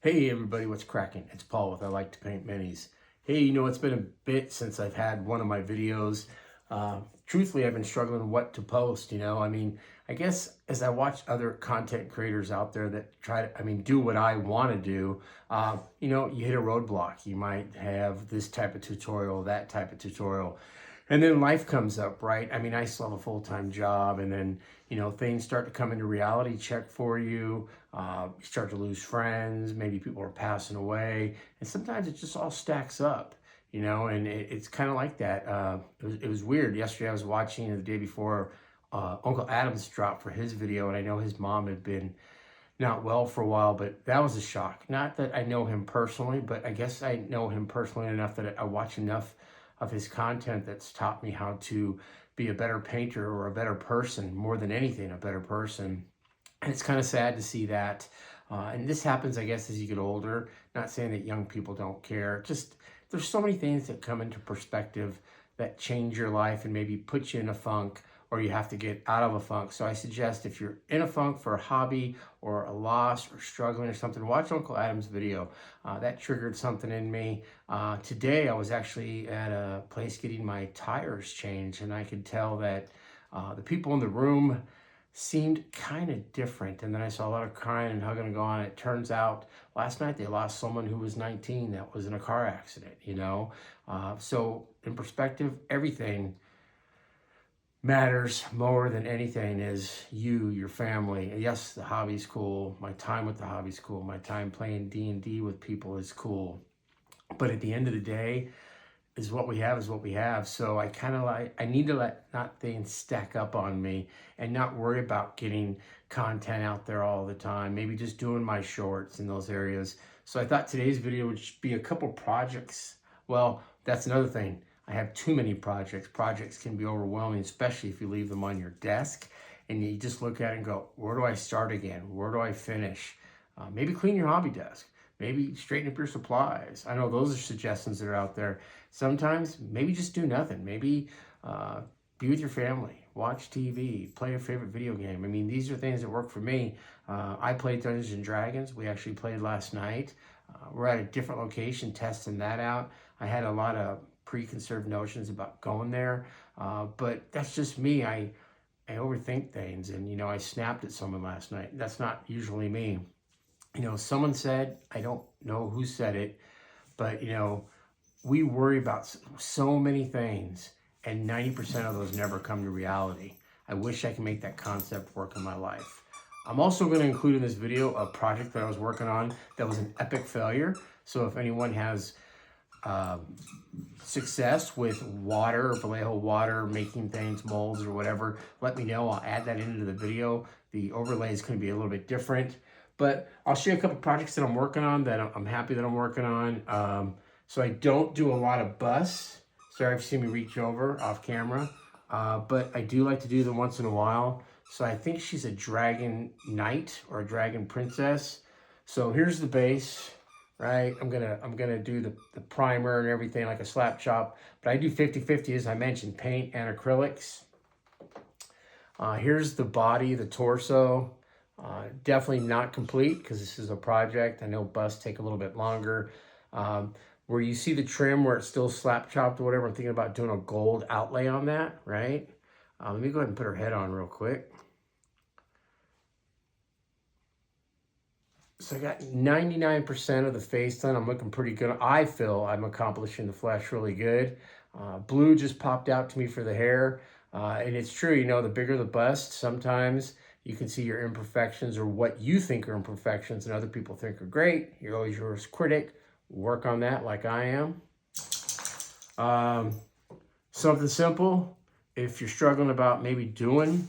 Hey everybody, what's cracking? It's Paul with I Like to Paint Minis. Hey, you know, it's been a bit since I've had one of my videos. Truthfully, I've been struggling what to post, I mean, I guess as I watch other content creators out there that do what I want to do, you hit a roadblock. You might have this type of tutorial, that type of tutorial. And then life comes up, right? I mean, I still have a full-time job, and then, things start to come into reality check for you. You start to lose friends, maybe people are passing away, and sometimes it just all stacks up, and it's kind of like that. It was weird. Yesterday I was watching, the day before, Uncle Adam's dropped for his video, and I know his mom had been not well for a while, but that was a shock. Not that I know him personally, but I guess I know him personally enough that I watch enough of his content that's taught me how to be a better painter or a better person, more than anything, a better person. And it's kind of sad to see that. And this happens, I guess, as you get older. Not saying that young people don't care. Just there's so many things that come into perspective that change your life and maybe put you in a funk, or you have to get out of a funk. So I suggest if you're in a funk for a hobby or a loss or struggling or something, watch Uncle Adam's video. That triggered something in me. Today I was actually at a place getting my tires changed, and I could tell that the people in the room seemed kind of different. And then I saw a lot of crying and hugging and going. It turns out last night they lost someone who was 19 that was in a car accident. So in perspective, everything matters more than anything is you, your family. Yes, the hobby's cool. My time with the hobby's cool. My time playing D&D with people is cool. But at the end of the day, is what we have is what we have. So I need to let not things stack up on me and not worry about getting content out there all the time. Maybe just doing my shorts in those areas. So I thought today's video would just be a couple projects. Well, that's another thing. I have too many projects. Projects can be overwhelming, especially if you leave them on your desk and you just look at it and go, where do I start again? Where do I finish? Maybe clean your hobby desk. Maybe straighten up your supplies. I know those are suggestions that are out there. Sometimes maybe just do nothing. Maybe be with your family, watch TV, play your favorite video game. I mean, these are things that work for me. I played Dungeons and Dragons. We actually played last night. We're at a different location testing that out. I had a lot of preconceived notions about going there, but that's just me. I overthink things, and I snapped at someone last night. That's not usually me. Someone said, I don't know who said it, but we worry about so many things, and 90% of those never come to reality. I wish I could make that concept work in my life. I'm also going to include in this video a project that I was working on that was an epic failure. So if anyone has success with water, Vallejo water, making things, molds or whatever, let me know. I'll add that into the video. The overlay is going to be a little bit different, but I'll show you a couple projects that I'm working on that I'm happy that I'm working on. So I don't do a lot of busts. Sorry if you see me reach over off camera, but I do like to do them once in a while. So I think she's a dragon knight or a dragon princess. So here's the base. Right, I'm gonna do the primer and everything like a slap chop, but I do 50-50 as I mentioned, paint and acrylics. Here's the body, the torso. Definitely not complete because this is a project. I know busts take a little bit longer. Where you see the trim where it's still slap chopped or whatever, I'm thinking about doing a gold outlay on that, right? Let me go ahead and put her head on real quick. So I got 99% of the face done. I'm looking pretty good. I feel I'm accomplishing the flesh really good. Blue just popped out to me for the hair. And it's true, the bigger the bust, sometimes you can see your imperfections or what you think are imperfections and other people think are great. You're always your worst critic. Work on that like I am. Something simple. If you're struggling about maybe doing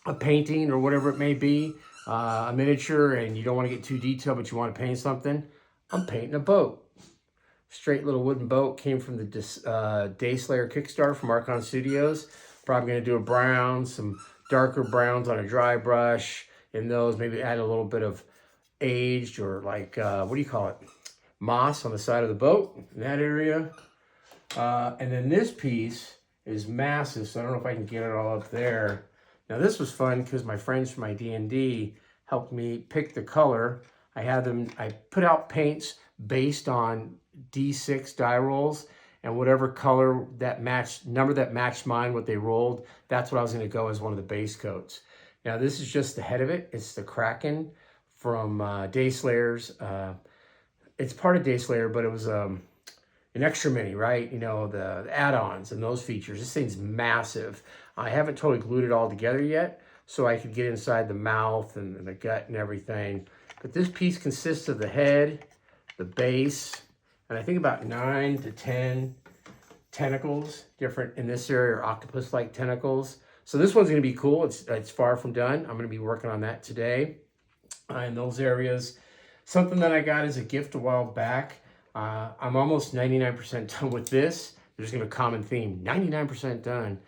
a painting or whatever it may be, a miniature, and you don't want to get too detailed, but you want to paint something, I'm painting a boat. Straight little wooden boat, came from the Dayslayer Kickstarter from Archon Studios. Probably going to do a brown, some darker browns on a dry brush in those, maybe add a little bit of aged or like, what do you call it? Moss on the side of the boat, in that area. And then this piece is massive, so I don't know if I can get it all up there. Now this was fun because my friends from my D&D helped me pick the color. I put out paints based on D6 die rolls, and whatever color that matched, number that matched mine, what they rolled, that's what I was going to go as one of the base coats. Now this is just the head of it. It's the Kraken from Dayslayers. It's part of Dayslayer, but it was an extra mini, right? You know, the add-ons and those features. This thing's massive. I haven't totally glued it all together yet, so I could get inside the mouth and the gut and everything. But this piece consists of the head, the base, and I think about 9 to 10 tentacles, different in this area, or octopus-like tentacles. So this one's gonna be cool. It's far from done. I'm gonna be working on that today in those areas. Something that I got as a gift a while back. I'm almost 99% done with this. There's gonna be a common theme, 99% done.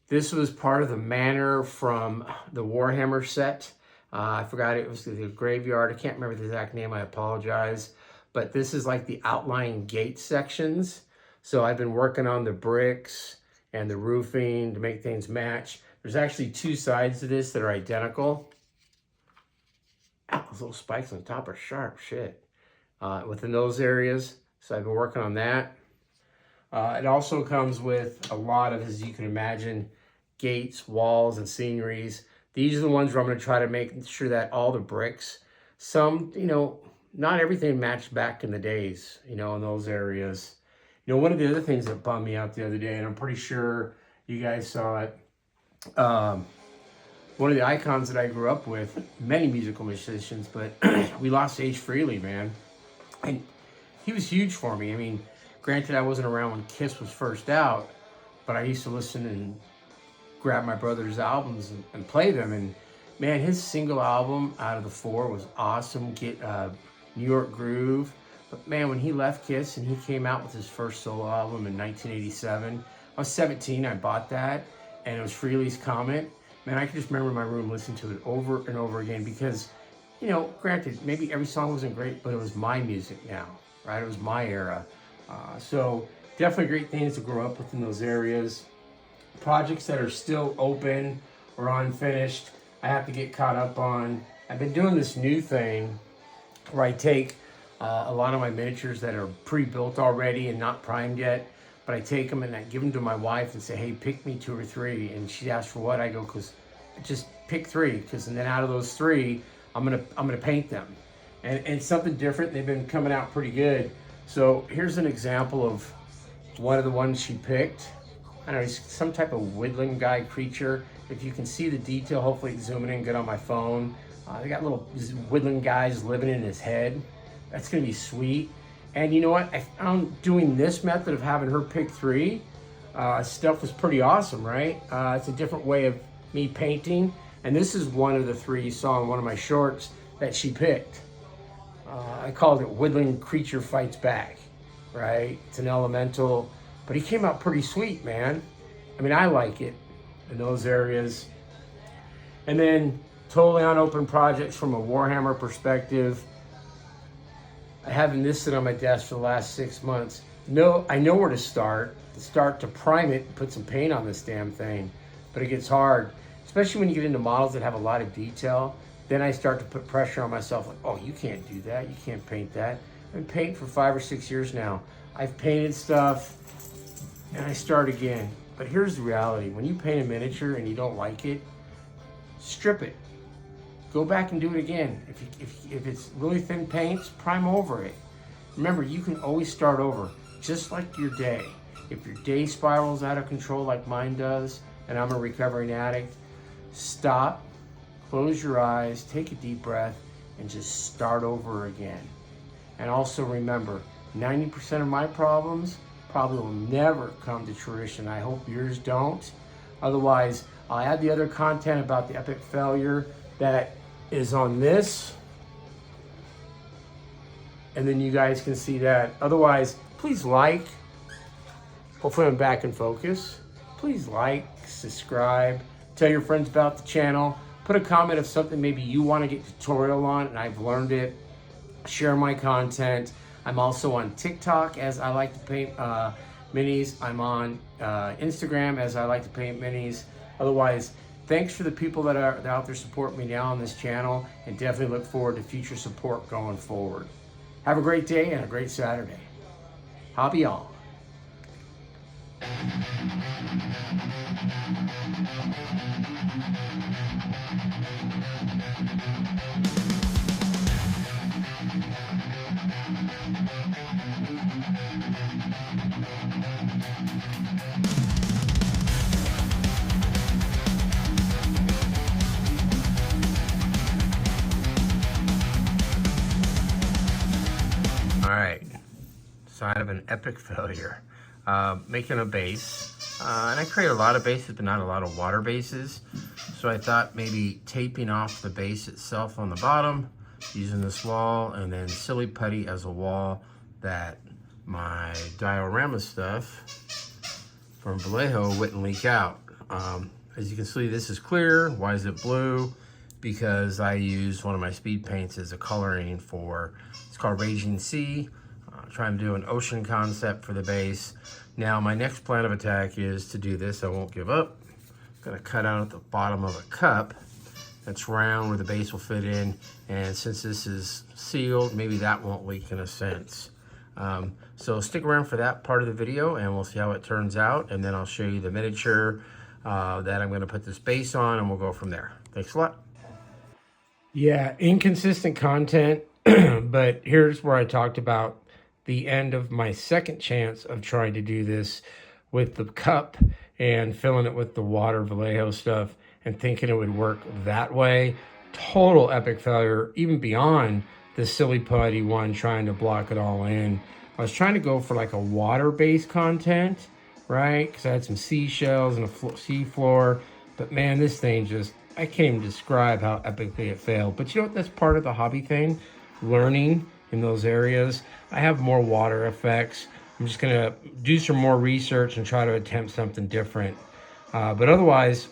This was part of the Manor from the Warhammer set. I forgot, it was the Graveyard. I can't remember the exact name, I apologize. But this is like the outlying gate sections. So I've been working on the bricks and the roofing to make things match. There's actually 2 sides to this that are identical. Ow, those little spikes on the top are sharp, shit. Within those areas. So I've been working on that. It also comes with a lot of, as you can imagine, gates, walls, and sceneries. These are the ones where I'm going to try to make sure that all the bricks, some, you know, not everything matched back in the days, you know, in those areas. You know, one of the other things that bummed me out the other day, and I'm pretty sure you guys saw it, one of the icons that I grew up with, many musical musicians, but we lost Ace Frehley, man. And he was huge for me. I mean, granted, I wasn't around when Kiss was first out, but I used to listen and grab my brother's albums and play them. And man, his single album out of the 4 was awesome. Get New York Groove. But man, when he left Kiss and he came out with his first solo album in 1987, I was 17, I bought that, and it was Frehley's Comet. Man, I can just remember in my room listening to it over and over again because, you know, granted, maybe every song wasn't great, but it was my music now, right? It was my era. So definitely great things to grow up with in those areas. Projects that are still open or unfinished, I have to get caught up on. I've been doing this new thing where I take a lot of my miniatures that are pre-built already and not primed yet, but I take them and I give them to my wife and say, hey, pick me 2 or 3. And she asks for what? I go, because just pick 3, because and then out of those 3, I'm gonna paint them. And it's something different. They've been coming out pretty good. So here's an example of one of the ones she picked. I don't know, he's some type of woodland guy creature. If you can see the detail, hopefully it's zooming in good on my phone. They got little woodland guys living in his head. That's gonna be sweet. And you know what? I found doing this method of having her pick 3 stuff was pretty awesome, right? It's a different way of me painting. And this is one of the 3 you saw in one of my shorts that she picked. I called it Woodland Creature Fights Back, right? It's an elemental, but he came out pretty sweet, man. I mean, I like it in those areas. And then totally unopened projects from a Warhammer perspective. I haven't this sit on my desk for the last 6 months. No, I know where to start to prime it, put some paint on this damn thing, but it gets hard, especially when you get into models that have a lot of detail. Then I start to put pressure on myself, like, oh, you can't do that, you can't paint that. I've been painting for 5 or 6 years now. I've painted stuff, and I start again. But here's the reality, when you paint a miniature and you don't like it, strip it. Go back and do it again. If it's really thin paints, prime over it. Remember, you can always start over, just like your day. If your day spirals out of control like mine does, and I'm a recovering addict, stop, close your eyes, take a deep breath, and just start over again. And also remember, 90% of my problems probably will never come to fruition. I hope yours don't. Otherwise, I'll add the other content about the epic failure that is on this, and then you guys can see that. Otherwise, please like. Hopefully I'm back in focus. Please like, subscribe, tell your friends about the channel, put a comment of something maybe you want to get tutorial on and I've learned it. Share my content. I'm also on TikTok as I like to paint minis. I'm on Instagram as I like to paint minis. Otherwise, Thanks for the people that are out there supporting me now on this channel, and definitely look forward to future support going forward. Have a great day and a great Saturday. Hobby on. All right, sign of an epic failure. Making a base, and I create a lot of bases, but not a lot of water bases. So I thought maybe taping off the base itself on the bottom, using this wall, and then silly putty as a wall that my diorama stuff from Vallejo wouldn't leak out. As you can see, this is clear. Why is it blue? Because I used one of my speed paints as a coloring for, it's called Raging Sea. Trying to do an ocean concept for the base. Now my next plan of attack is to do this. I won't give up. I'm gonna cut out at the bottom of a cup that's round where the base will fit in. And since this is sealed, maybe that won't leak in a sense. So stick around for that part of the video and we'll see how it turns out. And then I'll show you the miniature that I'm gonna put this base on, and we'll go from there. Thanks a lot. Yeah, inconsistent content, but here's where I talked about the end of my second chance of trying to do this with the cup and filling it with the water Vallejo stuff and thinking it would work that way. Total epic failure, even beyond the silly putty one trying to block it all in. I was trying to go for like a water-based content, right? Because I had some seashells and a sea floor, but man, this thing just, I can't even describe how epically it failed. But you know what, that's part of the hobby thing, learning in those areas. I have more water effects. I'm just gonna do some more research and try to attempt something different. But otherwise,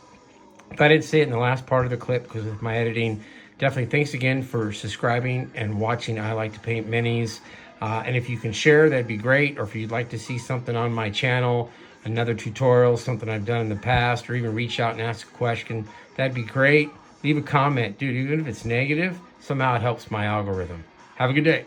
if I didn't say it in the last part of the clip because of my editing, definitely thanks again for subscribing and watching I Like to Paint Minis. And if you can share, that'd be great. Or if you'd like to see something on my channel, another tutorial, something I've done in the past, or even reach out and ask a question, that'd be great. Leave a comment. Dude, even if it's negative, somehow it helps my algorithm. Have a good day.